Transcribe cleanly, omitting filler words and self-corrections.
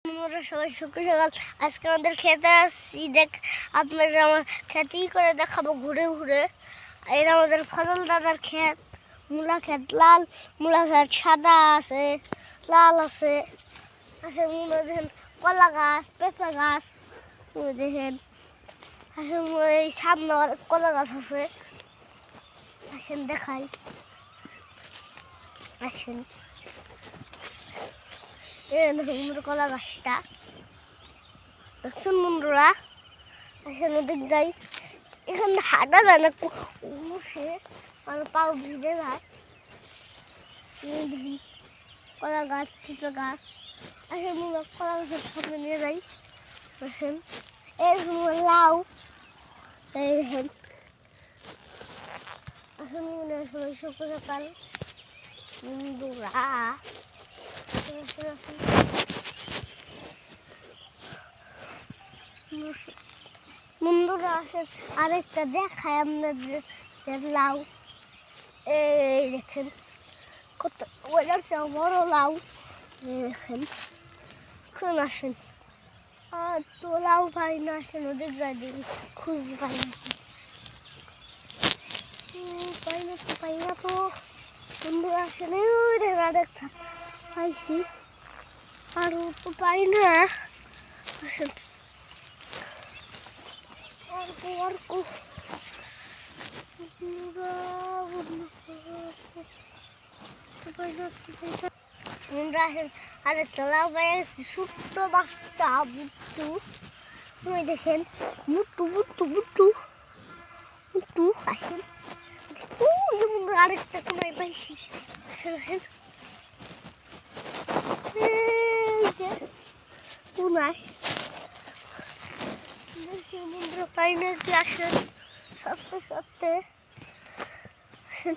আমরা সবাই শুক্র সকাল আজকে আমাদের খেতে আসছি। আপনাদের আমার খেতেই করে দেখাবো ঘুরে ঘুরে। এটা আমাদের ফজল দাদার ক্ষেত, মূলা ক্ষেত। লাল মূলা ক্ষেত, সাদা আছে, লাল আছে। মূলা দেখেন, কলা গাছ, পেঁপে গাছ দেখেন। এই সামনে কলা গাছ আছে। আসেন দেখাই, আসেন। কলা গাছটা দেখছেন বন্ধুরা। আসেন ওদিক যাই, এখানে হাঁটা যায় না, বসে আমার পাও ভিজে যায়। কলা গাছ, পিঁপে গাছ। আসেন কলা গাছের সামনে নিয়ে যাই। আসেন এই লাউ, এই দেখেন। আসেন মনে হয় সবাই শুক্র সকাল বন্ধুরা। বন্ধুরা আসেন আরেকটা দেখায় আপনাদের লাউ। এই দেখেন কত বড় লাউ। দেখেন খুন আসেন, আর তো লাউ পাই না। আসেন ওদের গাড়ি খুঁজে পাই না, পাই না তো বন্ধুরা। আসেন দেখেন আরেকটা পাইছি, আরও তো পাই না। আসেন আরেকটা লাউ পাইছি, ছোট্ট বাচ্চা মুট্টু। দেখেন মুট্টু মুট্টু মুট্টু মুট্টু। আসেন আরেকটা কোনায় পাইছি। দেখেন কোনায় পাই না। আসেন সত্যি সত্যি আসেন।